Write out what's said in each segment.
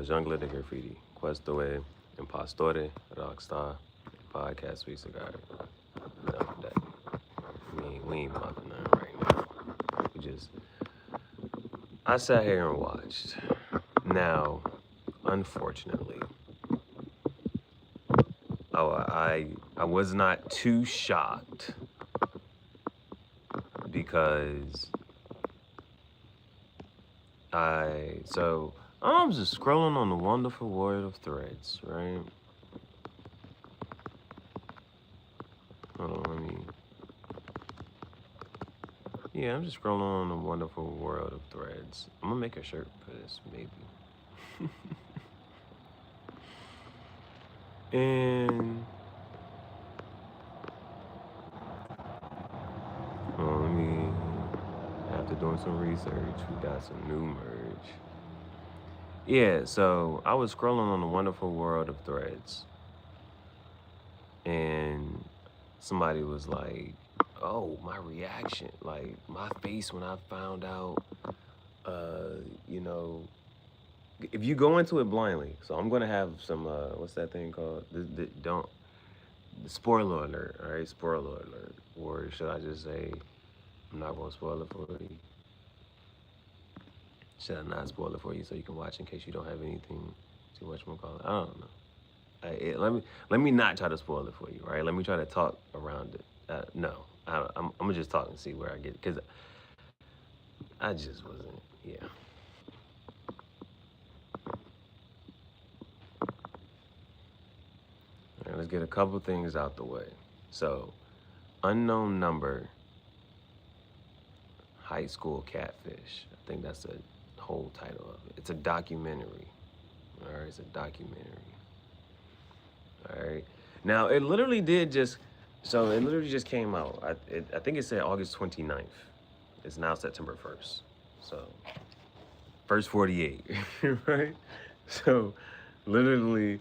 Jungle de Graffiti, Questo e Impostore, Rockstar, Podcast We Cigar. Enough of that. We ain't bumping nothing right now. I sat here and watched. Now, unfortunately, I was not too shocked because I'm just scrolling on the wonderful world of threads, right? Hold on, yeah, I'm just scrolling on the wonderful world of threads. I'm gonna make a shirt for this, maybe. And let me, after doing some research, we got some new merch. Yeah, so I was scrolling on the wonderful world of threads, and somebody was like, "Oh, my reaction, like my face when I found out, you know, if you go into it blindly." So I'm gonna have some, what's that thing called? Don't spoiler alert, all right? Spoiler alert, or should I just say I'm not gonna spoil it for you? Should I not spoil it for you so you can watch in case you don't have anything to whatchamacallit? I don't know. Let me not try to spoil it for you, right? Let me try to talk around it. No, I'm gonna just talk and see where I get it, because I just wasn't. Yeah. All right, let's get a couple things out the way. So, unknown number, high school catfish. I think that's the whole title of it. It's a documentary. All right, it's a documentary. All right. Now it literally did just, so it literally just came out. I think it said August 29th. It's now September 1st. So first 48, right? So literally,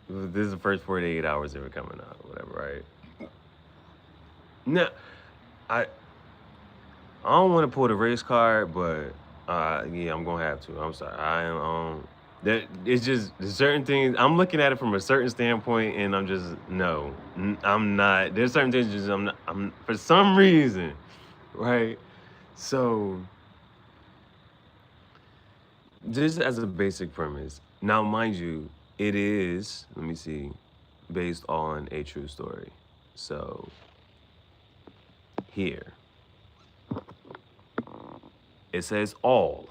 this is the first 48 hours of it coming out, or whatever, right? Now, I I don't want to pull the race card, but yeah, I'm gonna have to. I'm sorry. I am that it's just there's certain things I'm looking at it from a certain standpoint, and I'm just no, I'm not. There's certain things just I'm not. I'm for some reason, right? So just as a basic premise. Now, mind you, it is. Let me see, based on a true story. So here it says all.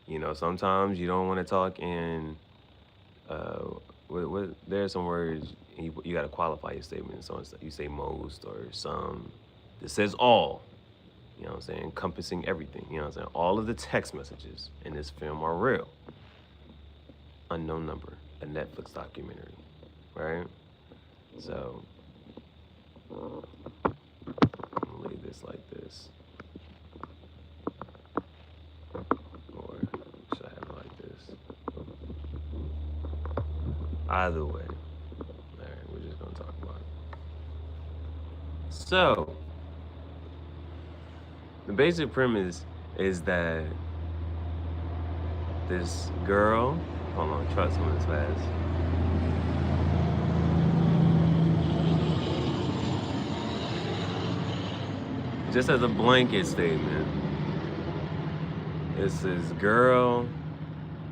You know, sometimes you don't want to talk in uh, there's some words you got to qualify your statement. So you say most or some. It says all. You know what I'm saying? Encompassing everything. You know what I'm saying? All of the text messages in this film are real. Unknown number, a Netflix documentary, right? So I'm gonna leave this like this, or should I have it like this? Either way, all right, we're just gonna talk about it. So the basic premise is that this girl, hold on, trust me, this fast. Just as a blanket statement, it says girl,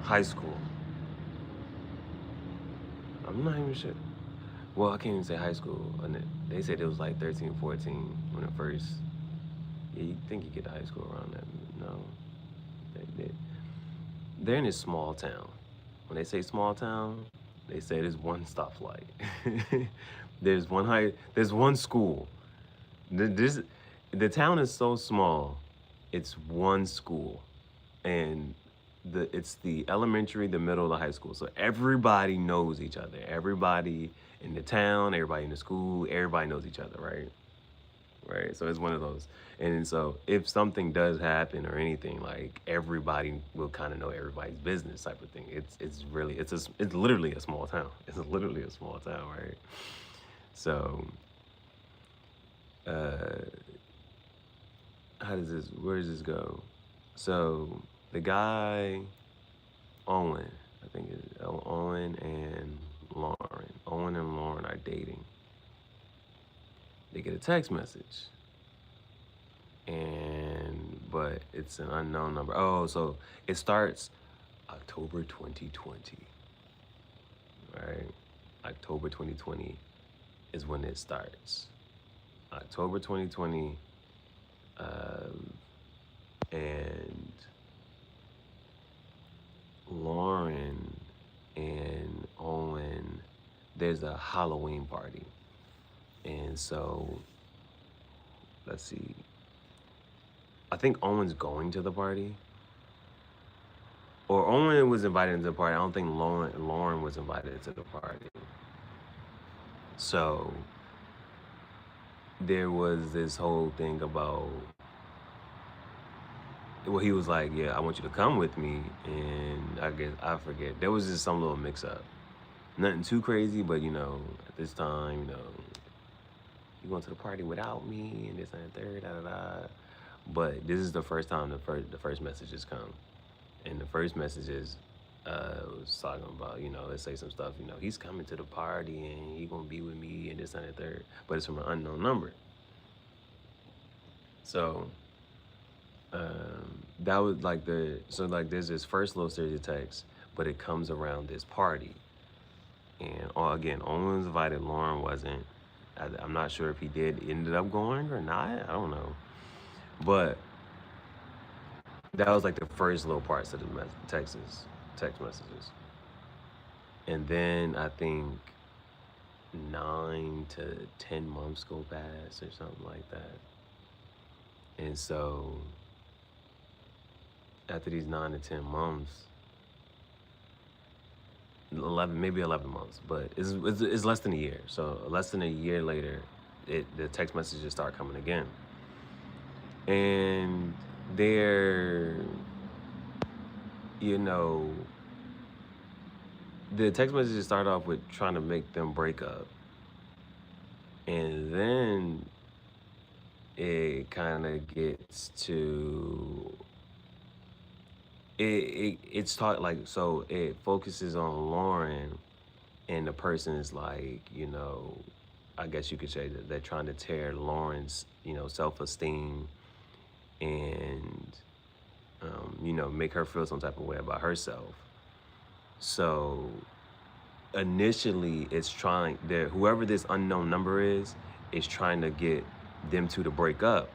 high school. I'm not even sure. Well, I can't even say high school. And they said it was like 13, 14 when it first. Yeah, you think you get to high school around that? No, they, they're in a small town. When they say small town, they say there's one stoplight. There's one school. This, the town is so small, it's one school, and it's the elementary, the middle, the high school. So everybody knows each other. Everybody in the town, everybody in the school, everybody knows each other, right? Right. So it's one of those. And so if something does happen or anything, like everybody will kind of know everybody's business type of thing. It's literally a small town. It's literally a small town, right? So uh where does this go? So the guy Owen, they get a text message, but it's an unknown number. Oh, so it starts October 2020, right? October 2020 is when it starts. October 2020, and Lauren and Owen, there's a Halloween party. And so, let's see. I think Owen's going to the party. Or Owen was invited to the party. I don't think Lauren was invited to the party. So, there was this whole thing about, well, he was like, yeah, I want you to come with me. And I guess, I forget. There was just some little mix up. Nothing too crazy, but at this time, you going to the party without me and this and the third, da da da. But this is the first time the first messages come. And the first messages was talking about, let's say some stuff, he's coming to the party and he gonna be with me and this and the third. But it's from an unknown number. So that was like there's this first little series of texts, but it comes around this party. And again, Owen was invited, Lauren wasn't. I'm not sure if he ended up going or not. I don't know. But that was like the first little parts of the text messages. And then I think 9 to 10 months go past or something like that. And so after these 9 to 10 months, 11 months, but it's less than a year. So less than a year later, the text messages start coming again. And they're, the text messages start off with trying to make them break up. And then it kind of gets to, it's taught like, so it focuses on Lauren, and the person is like, I guess you could say that they're trying to tear Lauren's, self-esteem and, make her feel some type of way about herself. So initially it's whoever this unknown number is trying to get them two to break up.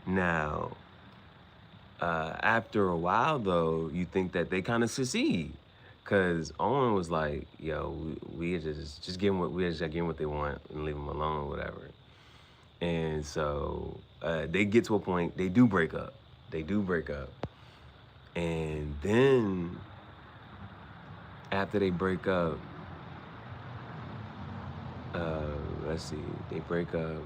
Now, after a while though, you think that they kind of succeed. Cause Owen was like, yo, we just give them what they want and leave them alone or whatever. And so they get to a point, they do break up. And then after they break up, let's see, they break up.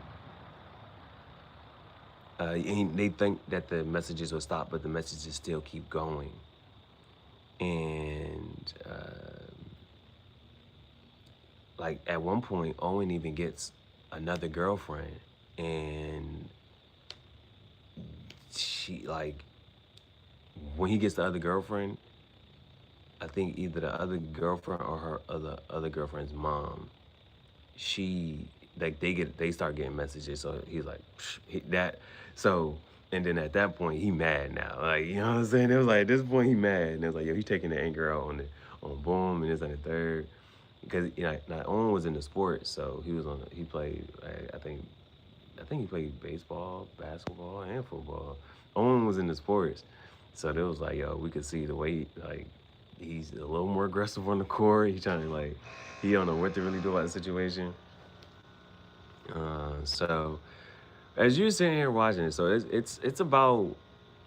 And they think that the messages will stop, but the messages still keep going. And like at one point, Owen even gets another girlfriend, and she like, when he gets the other girlfriend, I think either the other girlfriend or her other girlfriend's mom, she like they start getting messages. So he's like that. So and then at that point he mad now. Like, you know what I'm saying? It was like at this point he mad, and it was like, yo, he's taking the anger out on Boom and this and the third. Because now Owen was in the sports, so he played, I think he played baseball, basketball, and football. Owen was in the sports, so it was like, yo, we could see the way he's a little more aggressive on the court. He's trying to he don't know what to really do about the situation. So as you're sitting here watching it, so it's about,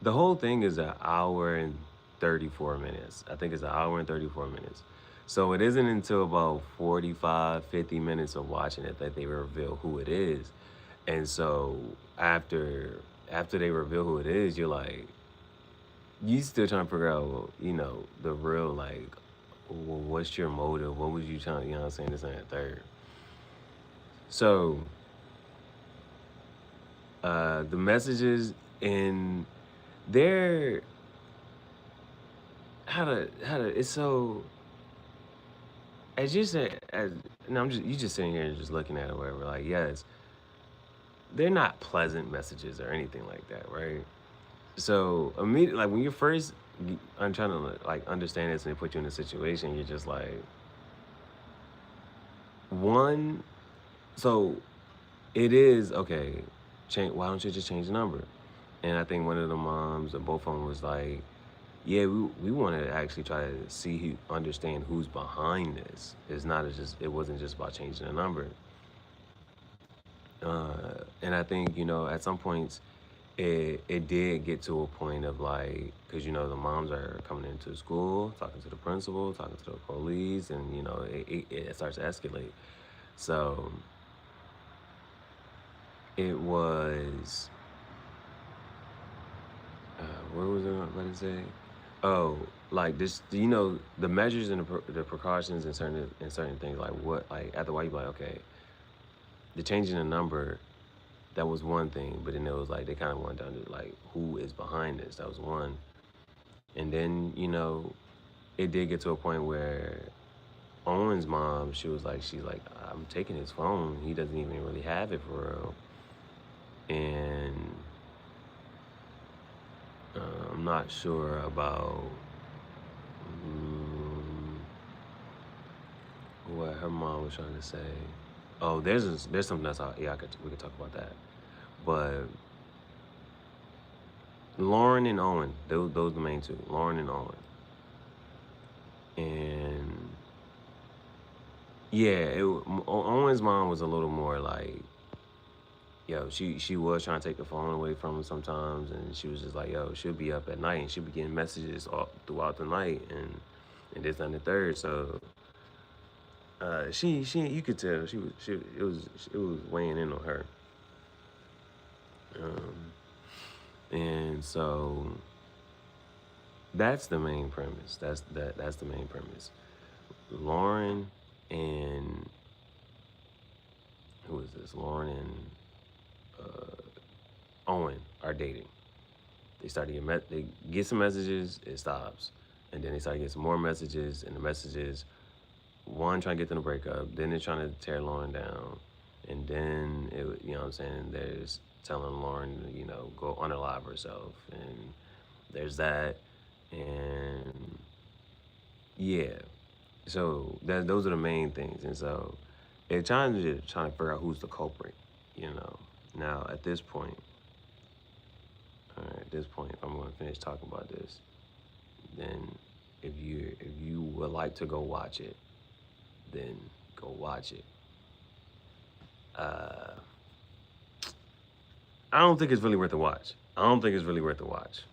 the whole thing is an hour and 34 minutes. I think it's an hour and 34 minutes. So it isn't until about 45, 50 minutes of watching it that they reveal who it is. And so after they reveal who it is, you're like, you still trying to figure out, the real, like, well, what's your motive? What was you trying, what I'm saying, this and that third. So the messages in there, it's so, as you said, as no, I'm just you just sitting here and just looking at it, whatever. Like, yes, they're not pleasant messages or anything like that, right? So immediately, like when you first, I'm trying to like understand this and put you in a situation, you're just like one. So it is okay. Change. Why don't you just change the number? And I think one of the moms or both of them was like, yeah, we want to actually try to see understand who's behind this. It's not just it wasn't just about changing the number. And I think at some points it did get to a point of like, because the moms are coming into school, talking to the principal, talking to the police, and it starts to escalate. So it was what was I going to say? Oh, like this, the measures and the precautions and certain things, like what, like after a while you be like, okay, the changing the number, that was one thing, but then it was like they kind of went down to like who is behind this. That was one, and then it did get to a point where Owen's mom, she's like, I'm taking his phone. He doesn't even really have it for real, and I'm not sure about mm, what her mom was trying to say. Oh, there's something else. We could talk about that. But Lauren and Owen, those the main two. Lauren and Owen, and yeah, Owen's mom was a little more like, yo, she was trying to take the phone away from him sometimes, and she was just like, yo, she'll be up at night and she'll be getting messages all throughout the night, and this and the third. So she you could tell it was weighing in on her, and so that's the main premise. That's the main premise. Lauren and who is this? Lauren and Owen are dating. They start to they get some messages, it stops, and then they start to get some more messages, and the messages, one trying to get them to break up, then they're trying to tear Lauren down, and then you know what I'm saying, there's telling Lauren go unalive herself, and there's that, and yeah, so those are the main things, and so they're trying to figure out who's the culprit. Now at this point, all right, at this point, if I'm going to finish talking about this, then if you would like to go watch it, then go watch it. Uh, I don't think it's really worth the watch. I don't think it's really worth the watch.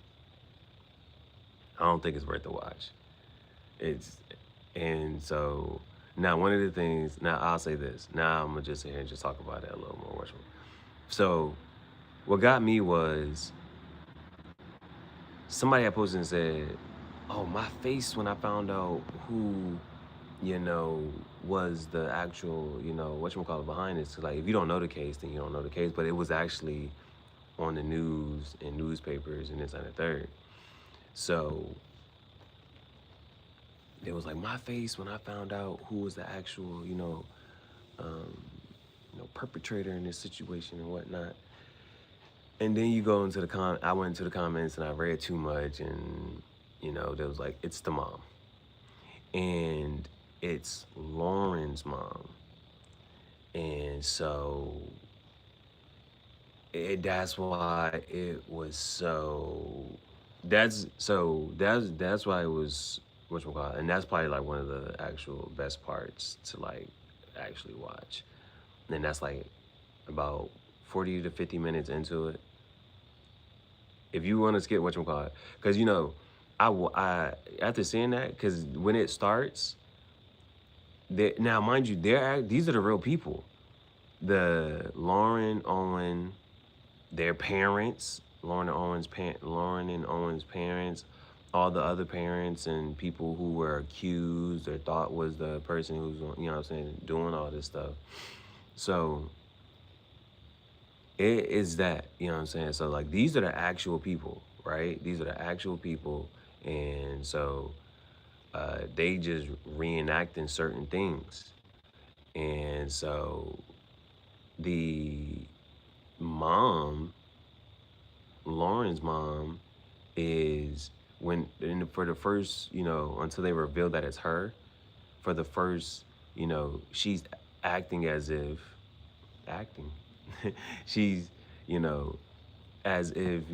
I don't think it's worth the watch. It's and so now one of the things. Now I'll say this. Now I'm gonna just sit here and just talk about it a little more. So what got me was somebody had posted and said, "Oh, my face when I found out who, was the actual, whatchamacallit behind this. Like, if you don't know the case, then you don't know the case. But it was actually on the news and newspapers and this and the third. So it was like my face when I found out who was the actual, um, perpetrator in this situation and whatnot. And then you go into I went into the comments and I read too much, and there was like, it's the mom, and it's Lauren's mom, and so that's why it was so. That's why it was whatchamacallit, and that's probably like one of the actual best parts to like actually watch. And that's like about 40 to 50 minutes into it. If you want to skip whatchamacallit, because I after seeing that, because when it starts, now mind you, these are the real people. The Lauren Owen, their parents, Lauren and Owen's parents, all the other parents and people who were accused or thought was the person who's what I'm saying, doing all this stuff. So it is that, what I'm saying? So like these are the actual people, right? These are the actual people. And so they just reenacting certain things. And so the mom, Lauren's mom, is for the first, until they reveal that it's her, for the first, she's acting as if acting. She's, you know, as if,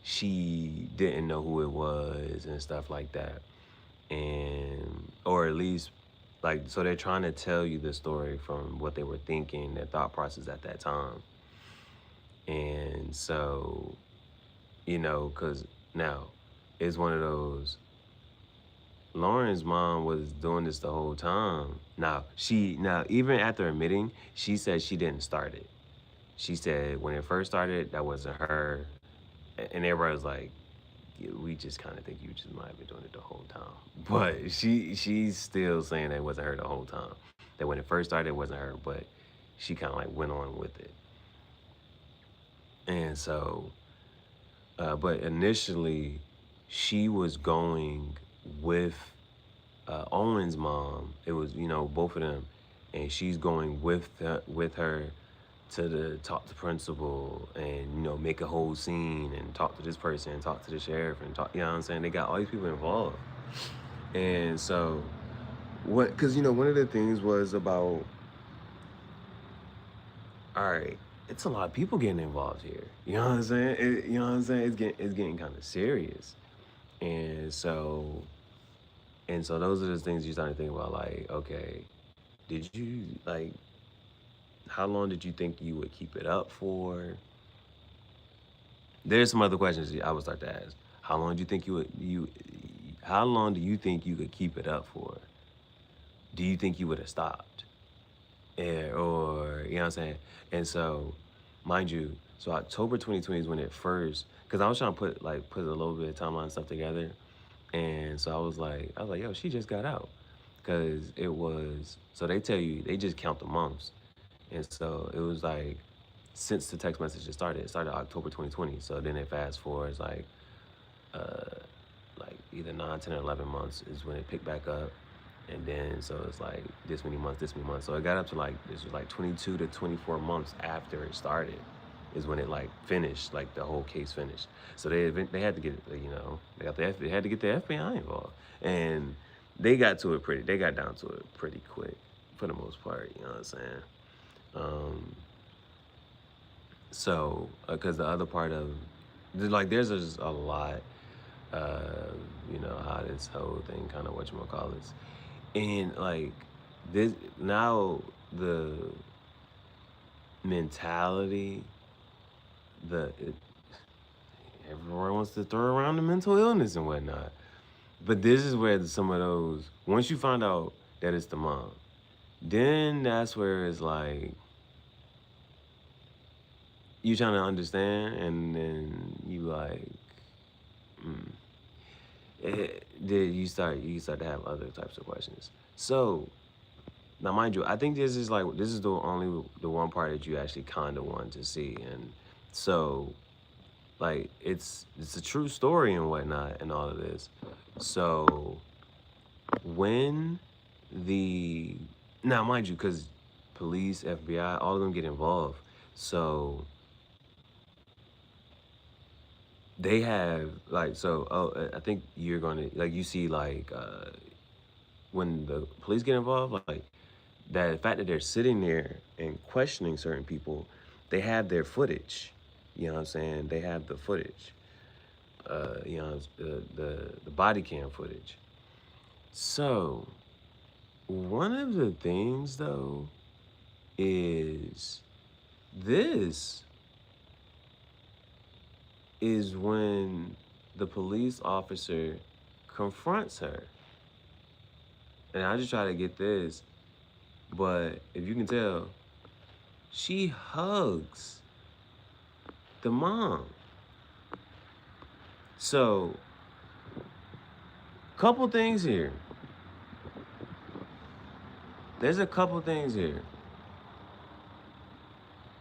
she didn't know who it was and stuff like that. And, or at least, like, so they're trying to tell you the story from what they were thinking, their thought process at that time. And so, because now it's one of those, Lauren's mom was doing this the whole time. Now even after admitting, she said she didn't start it. She said when it first started, that wasn't her. And everybody was like, yeah, we just kind of think you just might have been doing it the whole time. But she's still saying that it wasn't her the whole time. That when it first started, it wasn't her, but she kind of like went on with it. And so, but initially, she was going with Owen's mom. It was, both of them, and she's going with her to talk to principal and make a whole scene and talk to this person and talk to the sheriff and talk. You know what I'm saying? They got all these people involved, and so because one of the things was about, all right, it's a lot of people getting involved here. You know what I'm saying? You know what I'm saying? It's getting kind of serious, and so those are the things you start to think about. Like, okay, did you like? How long did you think you would keep it up for? There's some other questions I would start to ask. How long do you think How long do you think you could keep it up for? Do you think you would have stopped? Or you know what I'm saying? And so, mind you, so October 2020 is when it first. Because I was trying to put a little bit of timeline stuff together, and so I was like, yo, she just got out, because it was. So they tell you they just count the months. And so it was like, since the text messages started, it started October 2020. So then it fast forwards like either 9, 10, or 11 months is when it picked back up. And then, so it's like this many months. So it got up to this was like 22 to 24 months after it started is when it finished, the whole case finished. So they had to get, they had to get the FBI involved. And they got down to it pretty quick for the most part, you know what I'm saying? So, because the other part of, there's just a lot, how this whole thing kind of whatchamacallits. And, this, now the mentality, everyone wants to throw around the mental illness and whatnot. But this is where some of those, once you find out that it's the mom, then that's where it's like, you trying to understand, and then you you start to have other types of questions. So now, mind you, I think this is the one part that you actually kind of want to see, and so it's a true story and whatnot and all of this. So when now, mind you, because police, FBI, all of them get involved, so they have I think you're gonna you see when the police get involved, that fact that they're sitting there and questioning certain people, they have their footage. You know what I'm saying? They have the footage. The body cam footage. So one of the things though is this is when the police officer confronts her. And I just try to get this, but if you can tell, she hugs the mom. So, couple things here. There's a couple things here.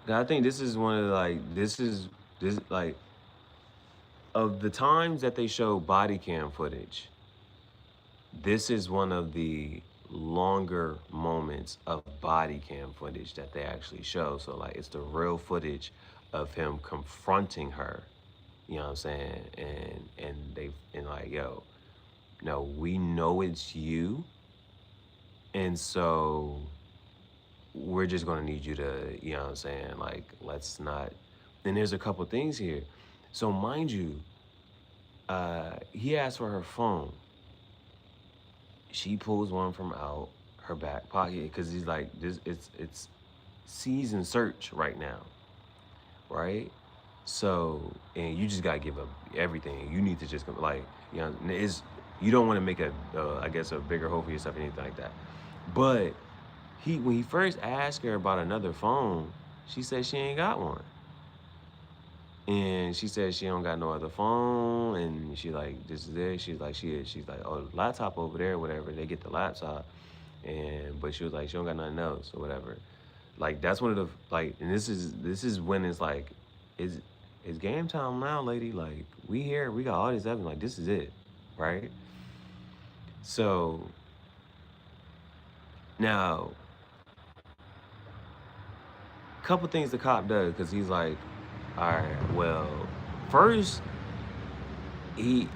I think this is one of of the times that they show body cam footage, this is one of the longer moments of body cam footage that they actually show. So like it's the real footage of him confronting her. You know what I'm saying? And like, yo, no, we know it's you. And so we're just gonna need you to, you know what I'm saying? Like, let's not. And there's a couple things here. So mind you, he asked for her phone. She pulls one from out her back pocket because he's like, this it's season search right now, right? So, and you just gotta give up everything. You need to just like, you know, is you don't want to make a, I guess, a bigger hole for yourself or anything like that. But when he first asked her about another phone, she said she ain't got one. And she said she don't got no other phone, and she like, this is it. She's like, she's like, oh, laptop over there, whatever. They get the laptop, but she was like, she don't got nothing else or whatever. Like that's one of the like, and this is when it's like, it's game time now, lady. Like we here, we got all this evidence. Like this is it, right? So now, a couple things the cop does because he's like, all right, well, first he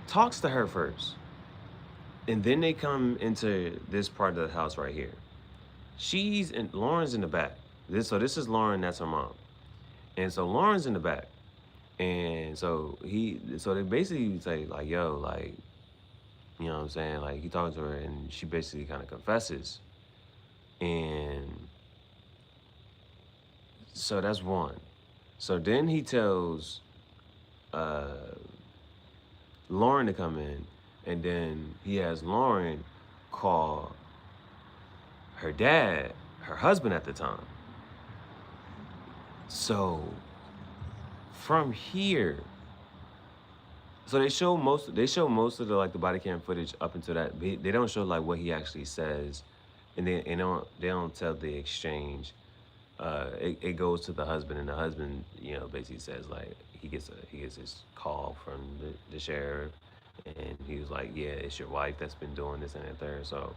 talks to her first, and then they come into this part of the house right here. Lauren's in the back. This is Lauren, that's her mom. And so Lauren's in the back. And so they basically say like, yo, like, you know what I'm saying? Like he talks to her and she basically kind of confesses. And so that's one. So then he tells Lauren to come in, and then he has Lauren call her dad, her husband at the time. So from here, so they show most of the like the body cam footage up until that. They don't show like what he actually says, and they don't tell the exchange. It goes to the husband, and the husband, you know, basically says like he gets his call from the sheriff, and he was like, yeah, it's your wife that's been doing this and that there. So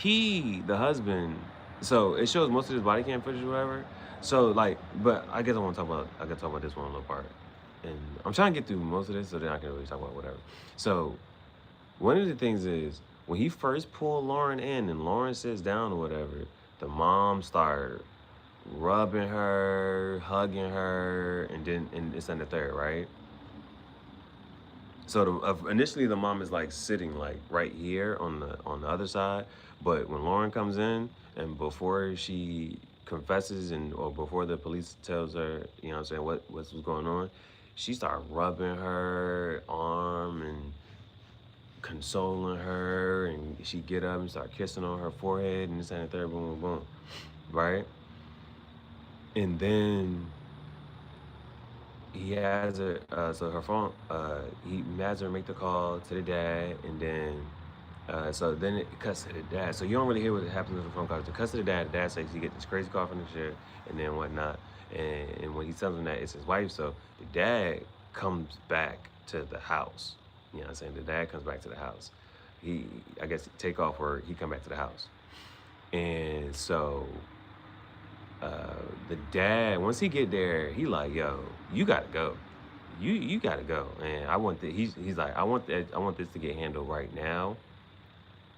the husband, so it shows most of his body cam footage or whatever. So like, but I guess I gotta talk about this one little part. And I'm trying to get through most of this so then I can really talk about whatever. So one of the things is when he first pulled Lauren in and Lauren sits down or whatever, the mom started rubbing her, hugging her, and this and the third, right? So initially the mom is like sitting like right here on the other side, but when Lauren comes in and before she confesses or before the police tells her, you know what I'm saying, what's going on, she started rubbing her arm and consoling her, and she get up and start kissing on her forehead and this and the third, boom, boom, boom, right? And then he has her, so her phone, he has her make the call to the dad, and then, so then it cuts to the dad. So you don't really hear what happens with the phone call. It cuts to the dad says he get this crazy call from the sheriff, and then whatnot. And when he tells him that it's his wife, so the dad comes back to the house. You know what I'm saying? The dad comes back to the house. I guess, take off where he come back to the house. And so the dad, once he get there, he like, yo, you gotta go. You gotta go. And I want he's like, I want this to get handled right now.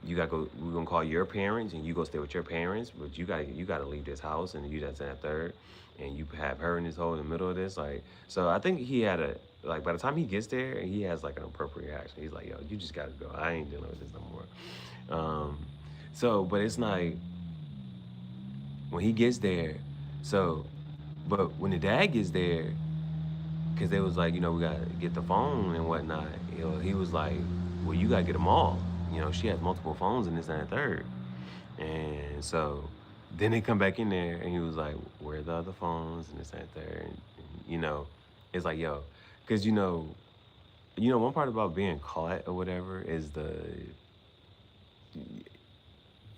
You gotta go. We're gonna call your parents, and you go stay with your parents. But you gotta leave this house, and you that's in that third, and you have her in this hole in the middle of this. Like, so I think he had like by the time he gets there, he has like an appropriate reaction. He's like, yo, you just gotta go. I ain't dealing with this no more. So, but it's like when he gets there. So, but when the dad gets there, because they was like, you know, we gotta get the phone and whatnot. You know, he was like, well, you gotta get them all. You know, she has multiple phones and this and the third. And so then they come back in there and he was like, where are the other phones and this and the third? And, you know, it's like, yo, because you know, one part about being caught or whatever is the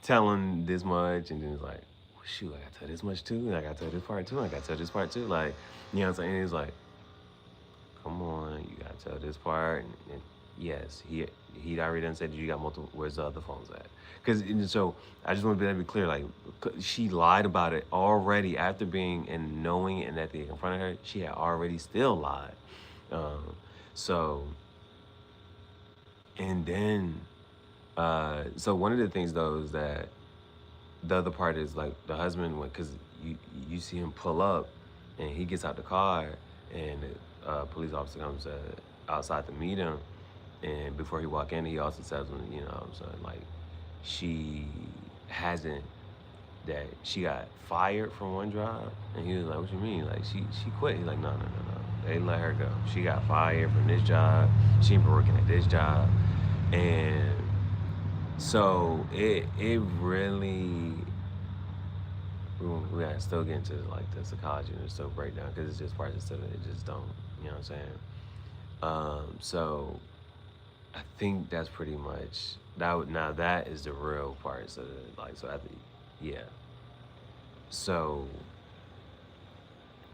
telling this much, and then it's like, well, shoot, I gotta tell this much too, and I gotta tell this part too, and I gotta tell this part too. Like, you know what I'm saying? It's like, got to tell this part. And yes, he'd already done said you got multiple. Where's the other phones at? Because so I just want to be clear. Like she lied about it already after being and knowing and that they confronted her. She had already still lied. Um, so and then so one of the things though is that the other part is like the husband went because you see him pull up and he gets out the car and a police officer comes outside to meet him, and before he walk in he also tells him, you know what I'm saying, like she hasn't, that she got fired from one job. And he was like, what you mean, like she quit? He's like, no, they let her go. She got fired from this job, she ain't been working at this job. And so it really, we gotta still get into like the psychology and still break down because it's just parts of stuff that it just don't, you know what I'm saying? So I think that's pretty much that. Now that is the real part. So like, so after, yeah. So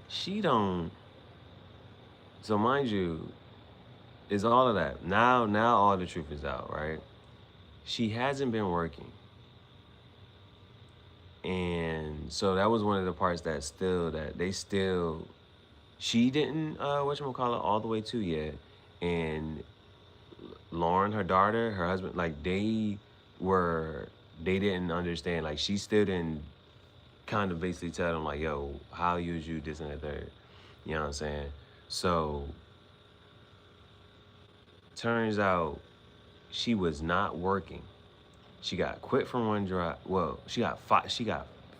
she don't. So mind you, it's all of that. Now all the truth is out, right? She hasn't been working. And so that was one of the parts that she didn't whatchamacallit all the way to yet. And Lauren, her daughter, her husband, like they didn't understand. Like she still didn't kind of basically tell them like, yo, how use you this and the third. You know what I'm saying? So turns out she was not working. She got quit from one job. Well, she got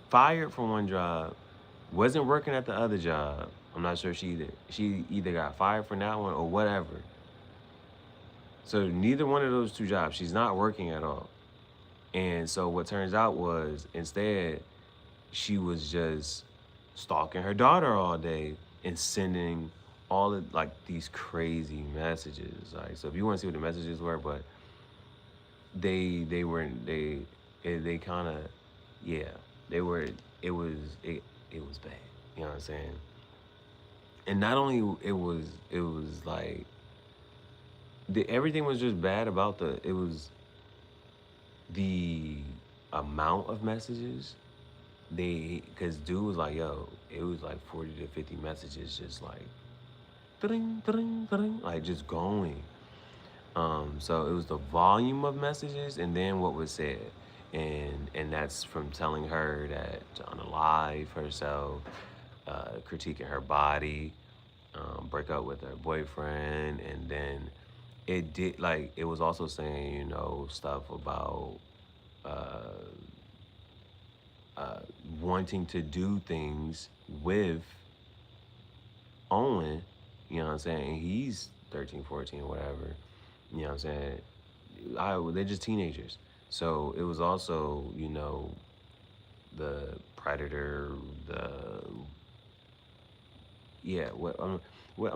fired from one job. Wasn't working at the other job. I'm not sure she either got fired from that one or whatever. So neither one of those two jobs, she's not working at all. And so what turns out was instead she was just stalking her daughter all day and sending all of like these crazy messages. Like, so if you want to see what the messages were, but they kind of, yeah, they were, it was bad, you know what I'm saying? And not only it was like everything was just bad about it was the amount of messages. Because dude was like, yo, it was like 40 to 50 messages just like ding, ding, ding, like just going. So it was the volume of messages and then what was said. And that's from telling her that to unalive herself, critiquing her body, break up with her boyfriend, and then it was also saying, you know, stuff about wanting to do things with Owen, you know what I'm saying? And he's 13, 14, whatever. You know what I'm saying? They're just teenagers. So it was also, you know, the predator, I'm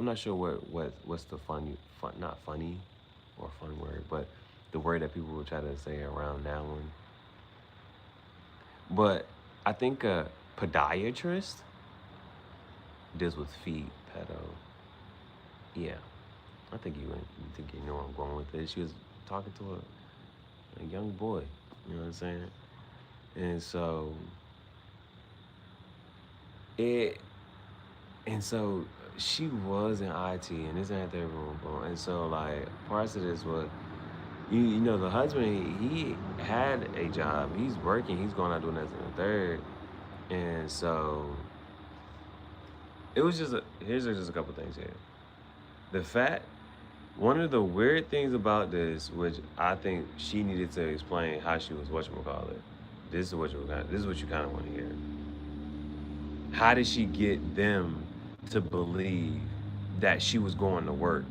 not sure what's the not funny or fun word, but the word that people will try to say around that one. But I think a podiatrist deals with feet, pedo. Yeah, I think you know where I'm going with this. She was talking to a young boy, you know what I'm saying? And so she was in IT and this ain't their room, and so like parts of this was, you know, the husband, he had a job, he's working, he's going out doing this and the third, and so it was just here's just a couple things here. The fact, one of the weird things about this, which I think she needed to explain how she was whatchamacallit. This is what you kind of want to hear. How did she get them to believe that she was going to work?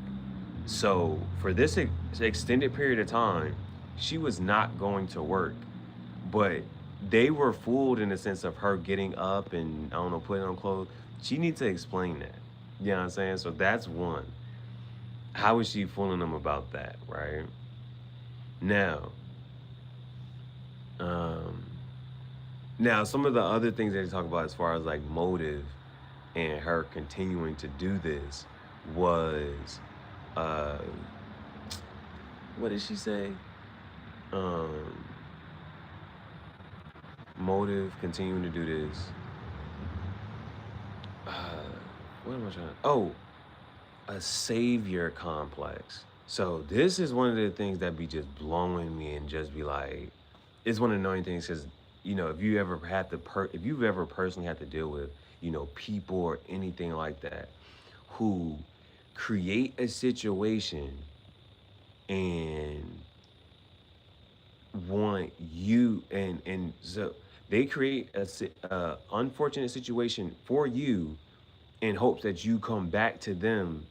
So for this extended period of time, she was not going to work, but they were fooled in the sense of her getting up and, I don't know, putting on clothes. She needs to explain that. You know what I'm saying? So that's one. How is she fooling them about that, right? Now, some of the other things that they talk about as far as like motive and her continuing to do this was uh, what did she say? Um, Motive, continuing to do this. Uh, what am I trying to? Oh, a savior complex. So this is one of the things that be just blowing me and just be like, it's one of the annoying things because if you ever had to if you've ever personally had to deal with people or anything like that who create a situation and want you and so they create a unfortunate situation for you in hopes that you come back to them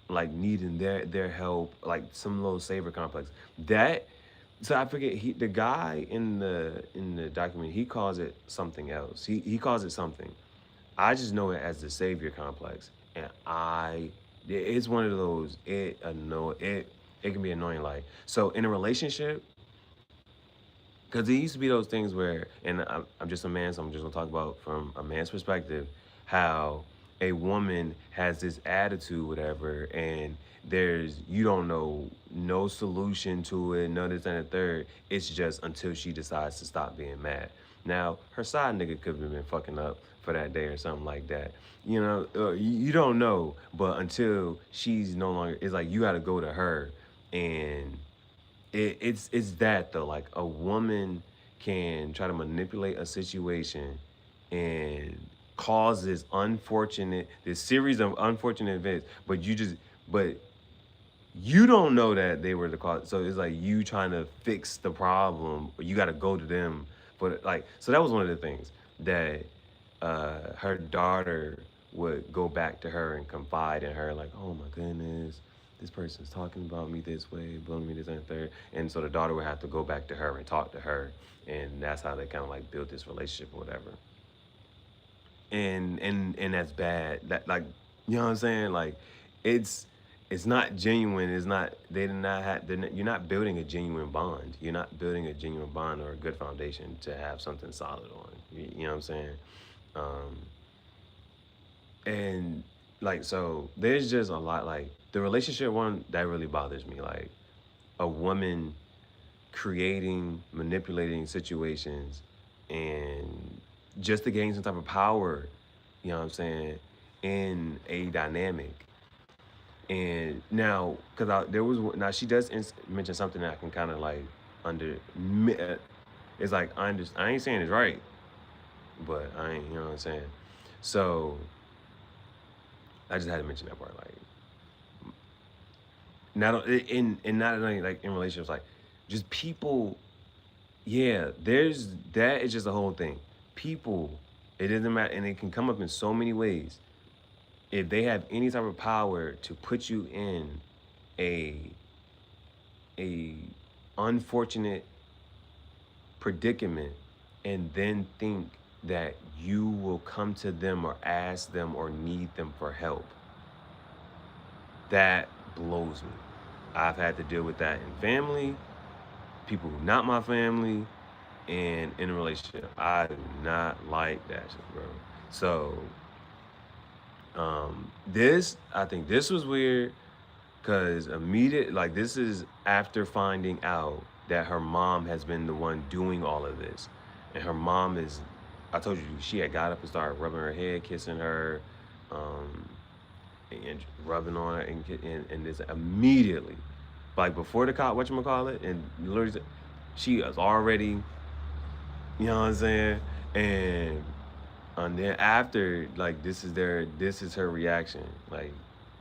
like needing their help, like some little savior complex. That so I forget the guy in the document, he calls it something else. He calls it something. I just know it as the savior complex. And it's one of those it can be annoying, like so in a relationship, because it used to be those things where, and I'm just a man, so I'm just gonna talk about from a man's perspective, how a woman has this attitude, whatever, and you don't know no solution to it, none of this and the third. It's just until she decides to stop being mad. Now, her side nigga could have been fucking up for that day or something like that. You don't know, but until she's no longer, it's like you got to go to her and it's that though. Like a woman can try to manipulate a situation and cause this series of unfortunate events, but you don't know that they were the cause. So it's like you trying to fix the problem, or you got to go to them. But like, so that was one of the things that her daughter would go back to her and confide in her, like, oh my goodness, this person's talking about me this way, blowing me this and third. And so the daughter would have to go back to her and talk to her. And that's how they kind of like built this relationship or whatever. And that's bad. That like, you know what I'm saying? Like, it's it's not genuine. It's not. They did not have. You're not building a genuine bond. You're not building a genuine bond or a good foundation to have something solid on. You know what I'm saying? Um, and like so, there's just a lot. Like the relationship one that really bothers me. Like a woman creating, manipulating situations, and just to gain some type of power, you know what I'm saying, in a dynamic. And now, because there was, now she does mention something that I can kind of like under, it's like, I ain't saying it's right, but I ain't, you know what I'm saying? So I just had to mention that part. Like, not in not only like in relationships, like just people. Yeah, that is just the whole thing. People, it doesn't matter, and it can come up in so many ways. If they have any type of power to put you in a a unfortunate predicament, and then think that you will come to them or ask them or need them for help, that blows me. I've had to deal with that in family, people who not my family, and in a relationship. I do not like that shit, bro. So, I think this was weird because like this is after finding out that her mom has been the one doing all of this. And her mom is, I told you, she had got up and started rubbing her head, kissing her, um, and rubbing on her, and this immediately, like before the cop, whatchamacallit, and literally, she was already, you know what I'm saying? And then after, like, this is her reaction. Like,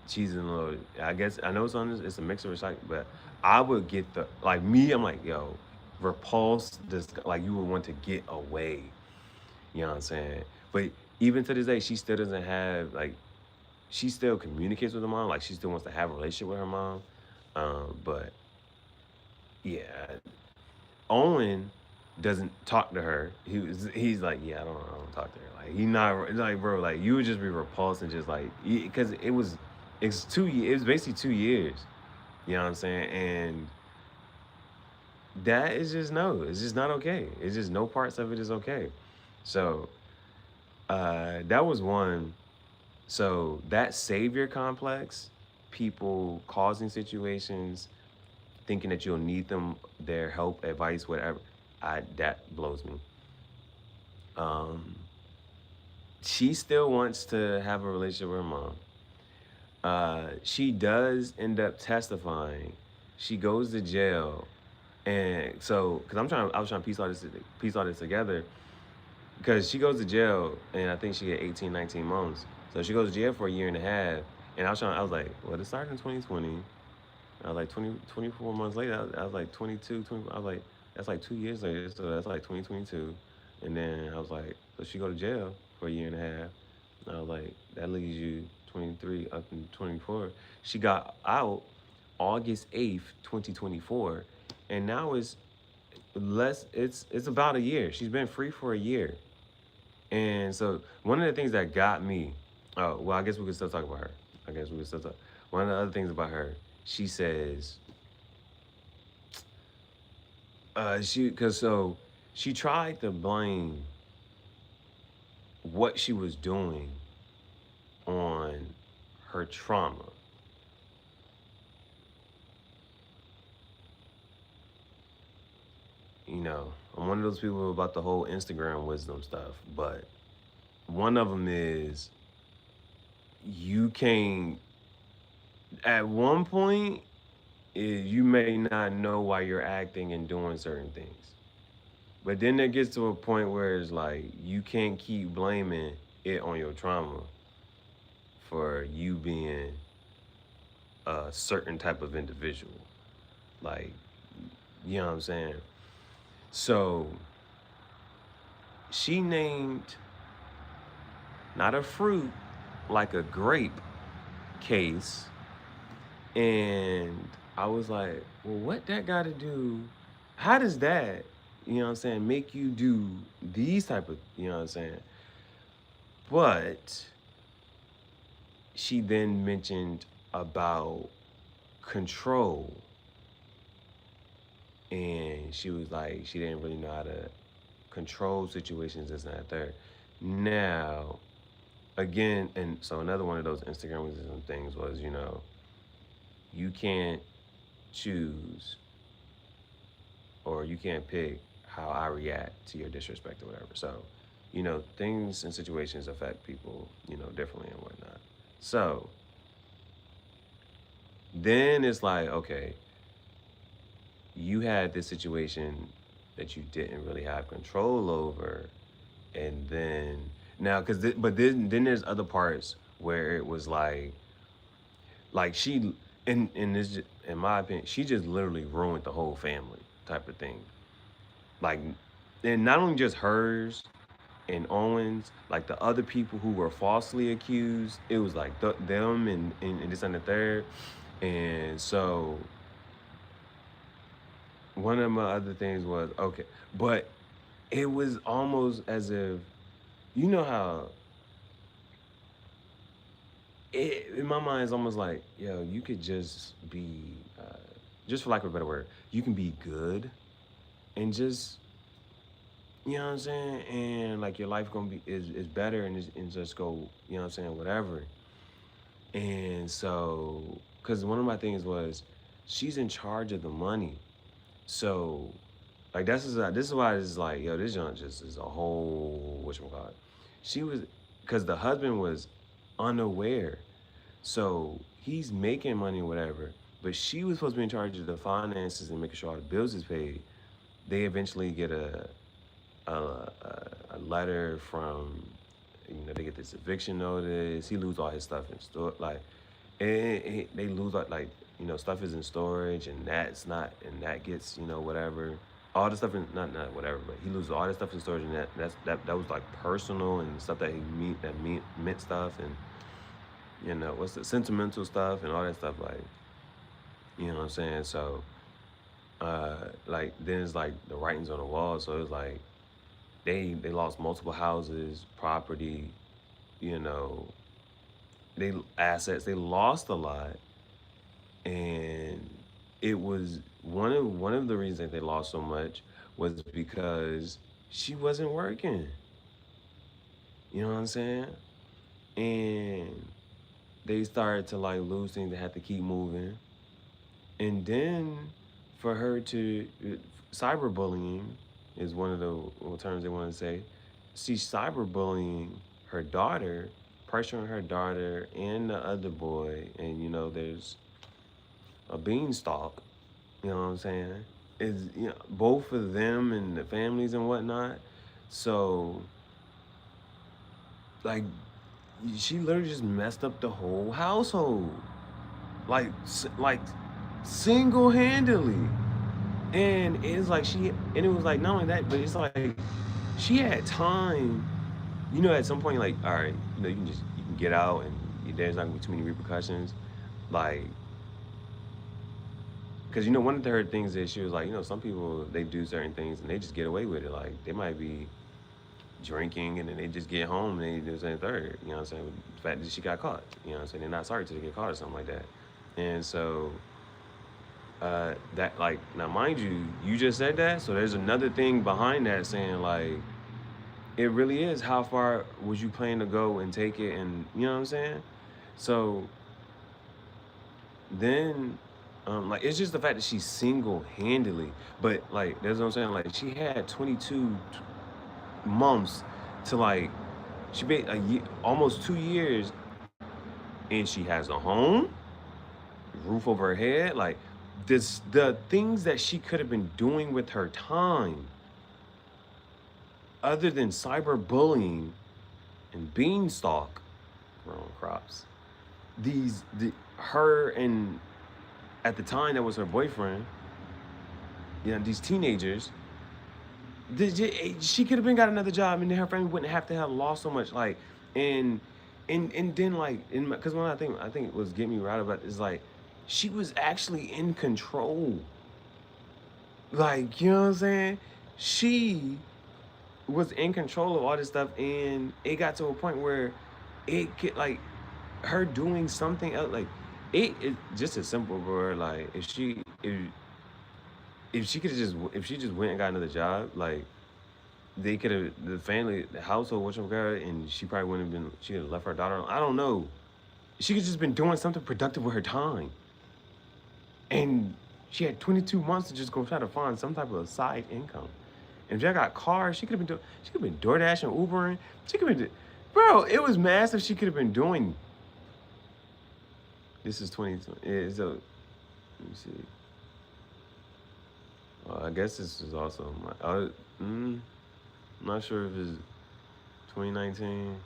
she's in a little, I guess, I know it's a mix of recycle, but I would get like me, I'm like, yo, repulse, this, like, you would want to get away. You know what I'm saying? But even to this day, she still doesn't have, like, she still communicates with her mom. Like, she still wants to have a relationship with her mom. But yeah, Owen doesn't talk to her. He's like, yeah, I don't talk to her. Like he not like, bro, like you would just be repulsed and just like, because it was basically 2 years. You know what I'm saying? And that is just no, it's just not okay. It's just no parts of it is okay. So that was one. So that savior complex people causing situations, thinking that you'll need them, their help, advice, whatever. That blows me. Um, she still wants to have a relationship with her mom. She does end up testifying. She goes to jail, and so because I was trying to piece all this together. Because she goes to jail, and I think she get 18, 19 months. So she goes to jail for a year and a half. And I was like, well, it started in 2020. I was like 24 months later, I was like 22, 20, I was like, that's like 2 years later, so that's like 2022. And then I was like, so she go to jail for a year and a half. And I was like, that leaves you 23 up in 24. She got out August 8th, 2024. And now it's about a year. She's been free for a year. And so one of the things that got me, oh, well, I guess we could still talk about her. I guess we could still talk. One of the other things about her, she says, she tried to blame what she was doing on her trauma. You know, I'm one of those people about the whole Instagram wisdom stuff, but one of them is you can't, at one point, you may not know why you're acting and doing certain things. But then it gets to a point where it's like you can't keep blaming it on your trauma for you being a certain type of individual. Like, you know what I'm saying? So she named not a fruit, like a grape case. And I was like, well, what that got to do? How does that, you know what I'm saying, make you do these type of, you know what I'm saying? But she then mentioned about control. And she was like, she didn't really know how to control situations, this and that, there. Now, again, and so another one of those Instagram things was, you know, you can't choose or you can't pick how I react to your disrespect or whatever. So, you know, things and situations affect people, you know, differently and whatnot. So then it's like, okay, you had this situation that you didn't really have control over, and then now, but then there's other parts where it was like she, in this, in my opinion, she just literally ruined the whole family type of thing. Like, and not only just hers and Owens, like the other people who were falsely accused, it was like them and this and the third. And so one of my other things was okay, but it was almost as if, you know how in my mind it's almost like, yo, you could just be, just for lack of a better word, you can be good and just, you know what I'm saying, and like your life gonna be is better and just go, you know what I'm saying, whatever. And so, because one of my things was, she's in charge of the money. So, like this is why it's like, yo, this junk just is a whole whatchamacallit. She was, because the husband was unaware. So he's making money, whatever. But she was supposed to be in charge of the finances and making sure all the bills is paid. They eventually get a letter from, you know, they get this eviction notice. He lose all his stuff in store, like, and they lose like, you know, stuff is in storage, and that's not, and that gets, you know, whatever, all the stuff in, not whatever, but he loses all the stuff in storage, and that was like personal and stuff that meant stuff, and you know what's the sentimental stuff and all that stuff, like, you know what I'm saying. So like then it's like the writings on the wall. So it's like they lost multiple houses, property, you know, they assets, they lost a lot. And it was one of the reasons that they lost so much was because she wasn't working. You know what I'm saying? And they started to like lose things. They had to keep moving, and then for her to cyberbullying is one of the terms they want to say. She's cyberbullying her daughter, pressuring her daughter and the other boy, and there's a beanstalk. You know what I'm saying? Is both of them and the families and whatnot. So like she literally just messed up the whole household, like single-handedly. And it's like and it was like not only that, but it's like she had time. At some point, like, all right, you can get out, and there's not gonna be too many repercussions, like, because one of her things is she was like, some people they do certain things and they just get away with it. Like they might be drinking and then they just get home and they do something third. You know what I'm saying? The fact that she got caught. You know what I'm saying? They're not sorry till they get caught or something like that. And so that like now mind you, you just said that, so there's another thing behind that saying like it really is how far was you planning to go and take it, and you know what I'm saying? So then like it's just the fact that she's single-handedly, but like that's what I'm saying, like she had 22 months to like she made almost 2 years, and she has a home, roof over her head, like the things that she could have been doing with her time other than cyberbullying and beanstalk growing crops. Her and at the time that was her boyfriend, these teenagers, she could have been got another job, and then her family wouldn't have to have lost so much. Like, and then like, because one I think it was getting me right about is like, she was actually in control. Like, you know what I'm saying? She was in control of all this stuff, and it got to a point where it could like her doing something else, like it just as simple, bro. Like if she could have just if she just went and got another job, like they could have the family, the household, whatever, and she probably wouldn't have been. She could have left her daughter. I don't know. She could just been doing something productive with her time, and she had 22 months to just go try to find some type of side income. And if y'all got cars, she could have been doing. She could have been DoorDash and Ubering. She could have been, bro. It was massive. She could have been doing. This is 2020. So let me see. I guess this is also my. I'm not sure if it's 2019.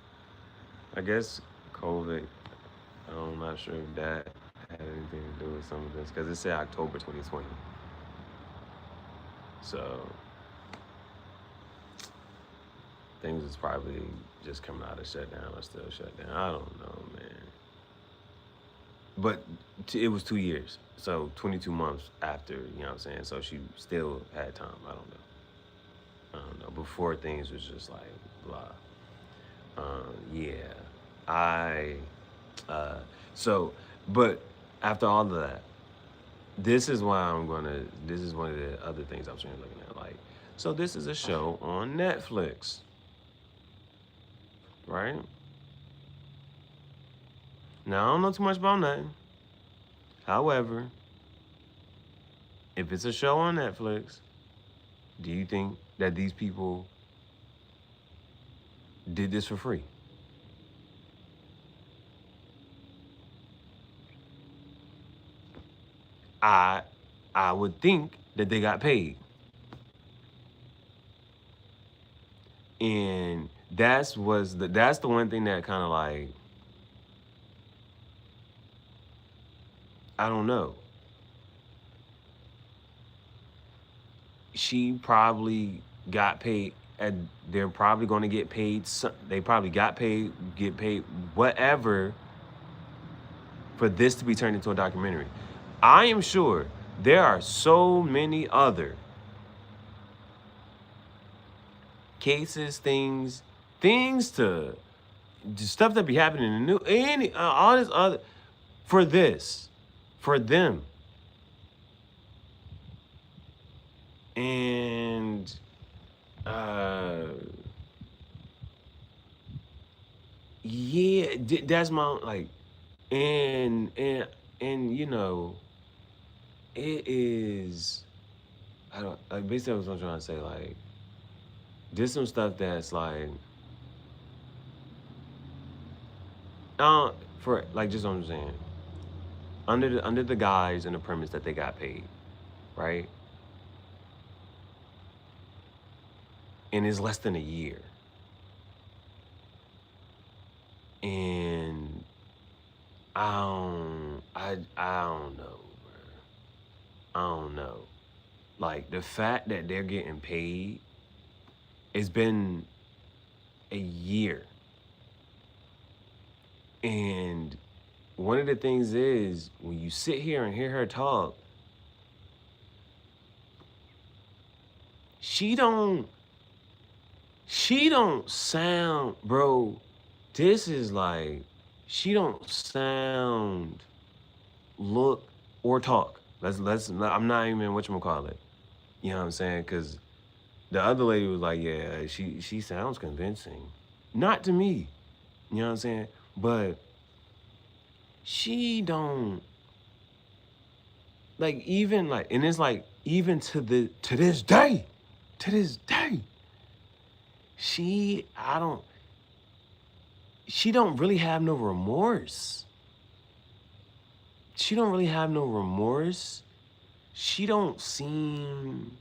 I guess COVID. I'm not sure if that had anything to do with some of this because it said October 2020. So things is probably just coming out of shutdown or still shut down. I don't know, man. But it was 2 years, so 22 months after, you know what I'm saying? So she still had time. I don't know. Before things was just like blah. Yeah, I. So, but after all of that, this is why this is one of the other things I'm looking at. Like, so this is a show on Netflix, right? Now, I don't know too much about nothing. However, if it's a show on Netflix, do you think that these people did this for free? I would think that they got paid. And that's the one thing that kind of like, I don't know. She probably got paid, and they're probably going to get paid. They probably get paid, whatever, for this to be turned into a documentary. I am sure there are so many other cases, things to stuff that be happening in the news, all this other for them. And yeah, that's my like. And and and you know, it is I don't like basically what I'm trying to say, like there's some stuff that's like for like just what I'm saying. Under the guise and the premise that they got paid, right? And it's less than a year. And I don't know, bro. I don't know. Like the fact that they're getting paid, it's been a year. And one of the things is when you sit here and hear her talk, she don't she don't sound, bro. This is like she don't sound, look, or talk. Let's I'm not even whatchamacallit. You know what I'm saying? Cause the other lady was like, yeah, she sounds convincing. Not to me. You know what I'm saying? But she don't like even like and it's like even to this day, she I don't she don't really have no remorse. She don't really have no remorse. She don't seem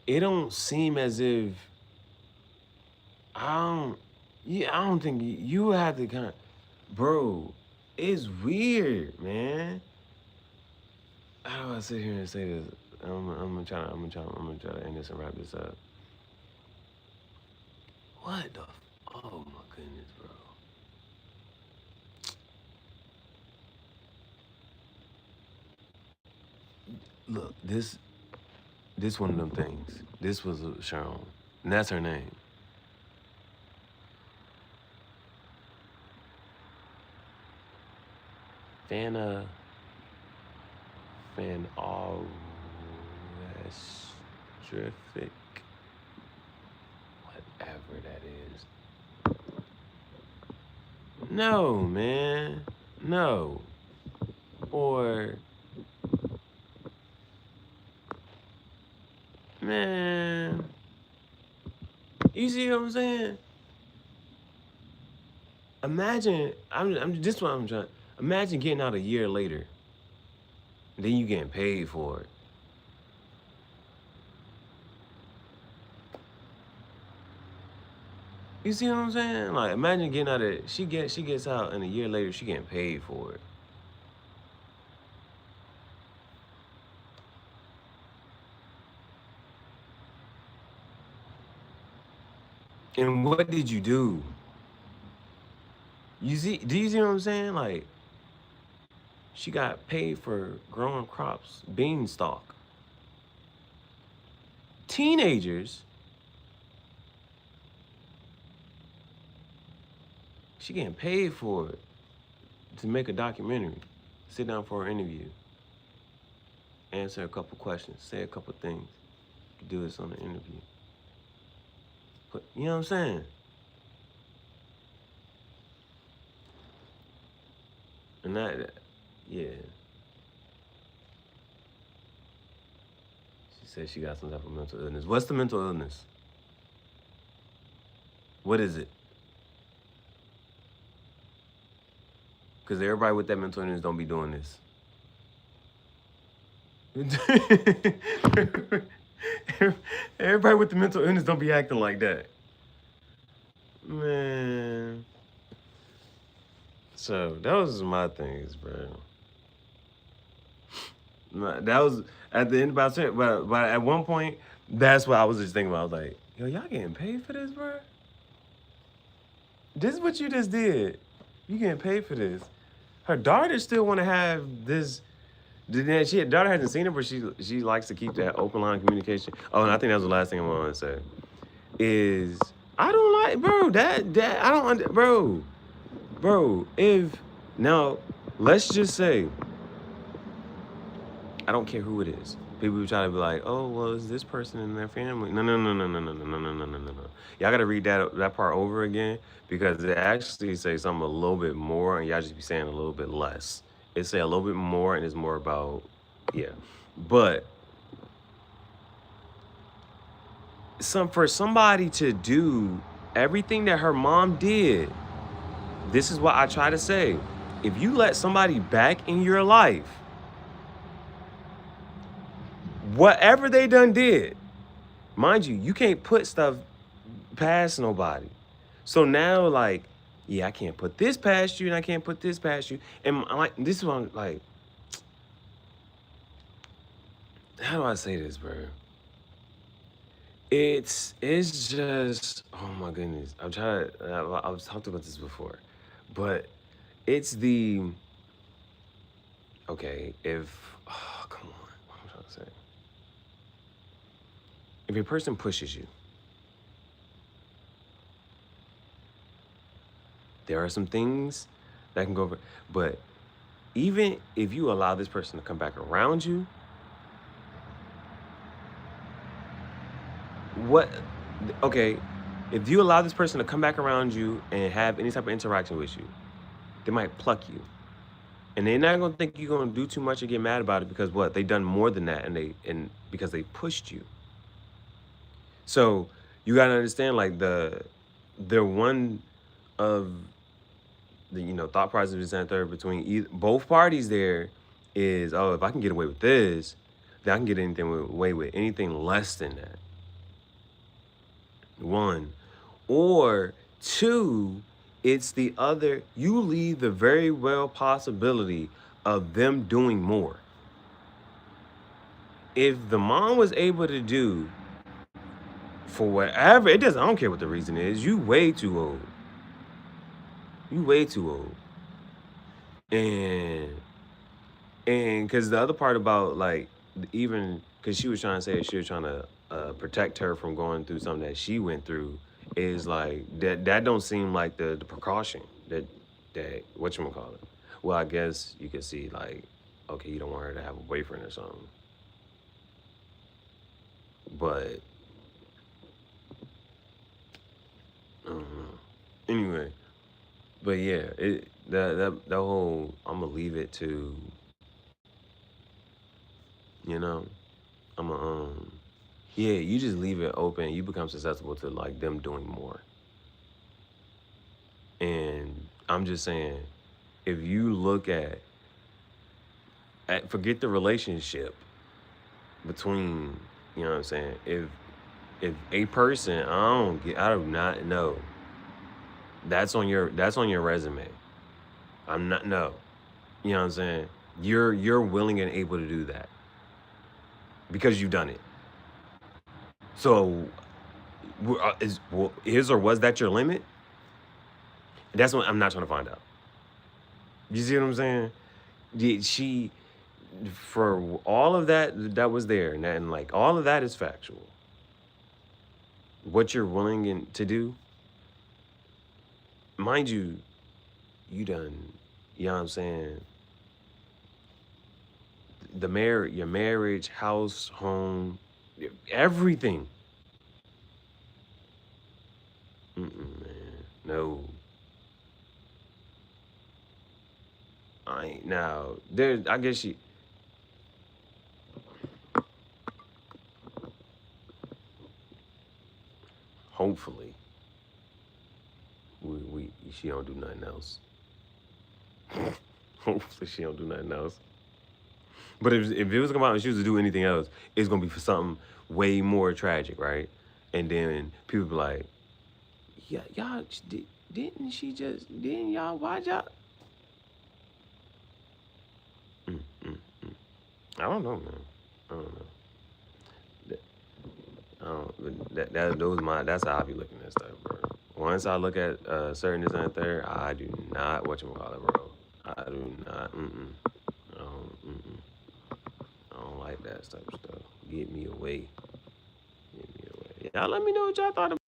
it don't seem as if I don't yeah, I don't think you have to kind of bro, it's weird, man. How do I sit here and say this? I'm gonna try to end this and wrap this up. What the? Oh my goodness, bro. Look, this one of them things. This was Sharon, and that's her name. Fana Fan Alrestrific, whatever that is. No, man. No. Or, man. You see what I'm saying? Imagine, I'm this what I'm trying. Imagine getting out a year later, then you getting paid for it. You see what I'm saying? Like, imagine getting out of she gets out, and a year later she getting paid for it. And what did you do? You see? Do you see what I'm saying? Like, she got paid for growing crops, beanstalk. Teenagers, she getting paid for it to make a documentary, sit down for an interview, answer a couple questions, say a couple things. You do this on the interview. But you know what I'm saying? And yeah. She said she got some type of mental illness. What's the mental illness? What is it? Because everybody with that mental illness don't be doing this. Everybody with the mental illness don't be acting like that. Man. So that was my things, bro. That was at the end about it, but at one point, that's what I was just thinking about. I was like, yo, y'all getting paid for this, bro? This is what you just did. You getting paid for this. Her daughter still want to have this. Daughter hasn't seen it, but she likes to keep that open line of communication. Oh, and I think that was the last thing I wanted to say. Is I don't like, bro. That I don't, bro. If now, let's just say I don't care who it is. People try to be like, oh, well, is this person in their family? No, no, no, no, no, no, no, no, no, no, no, no, no. Y'all gotta read that part over again because it actually says something a little bit more, and y'all just be saying a little bit less. It say a little bit more, and it's more about, yeah. But for somebody to do everything that her mom did, this is what I try to say. If you let somebody back in your life, whatever they done did, mind you, you can't put stuff past nobody. So now, like, yeah, I can't put this past you, and I can't put this past you. And I'm like, this is what I'm like. How do I say this, bro? It's just, oh my goodness. I'm trying to. I was talked about this before, but it's the okay. If come on, what am I trying to say? If a person pushes you, there are some things that can go over, but even if you allow this person to come back around you, what, okay, if you allow this person to come back around you and have any type of interaction with you, they might pluck you. And they're not gonna think you're gonna do too much or get mad about it because what? They done more than that and because they pushed you. So you gotta understand like the one of the thought process is center between both parties there is, oh, if I can get away with this, then I can get away with anything less than that. One. Or two, it's the other, you leave the very well possibility of them doing more. If the mom was able to do for whatever, it doesn't, I don't care what the reason is, you way too old. You way too old. And because the other part about like, even because she was trying to say she was trying to protect her from going through something that she went through, is like that don't seem like the precaution that whatchamacallit. Well, I guess you could see like, okay, you don't want her to have a boyfriend or something. But I don't know. Anyway, but yeah, that whole, I'm gonna leave it to, you know, I'm a yeah, you just leave it open. You become susceptible to like them doing more. And I'm just saying, if you look at forget the relationship between, you know what I'm saying? If a person, I do not know. That's on your resume. I'm not, no. You know what I'm saying? You're willing and able to do that because you've done it. So is or was that your limit? That's what I'm not trying to find out. You see what I'm saying? Did she, for all of that was there, and like all of that is factual. What you're willing to do, mind you, you done, you know what I'm saying? Your marriage, house, home, everything. Man, no. I ain't now. There, I guess she. Hopefully, she don't do nothing else. Hopefully, she don't do nothing else. But if it was come out and she was to do anything else, it's gonna be for something way more tragic, right? And then people be like, yeah, y'all didn't y'all why y'all? Mm, mm, mm. I don't know, man. I don't know. That's how I be looking at stuff, bro. Once I look at certain this and third, I do not whatchamacallit, bro. I do not. I don't like that type of stuff. Get me away. Get me away. Y'all let me know what y'all thought about.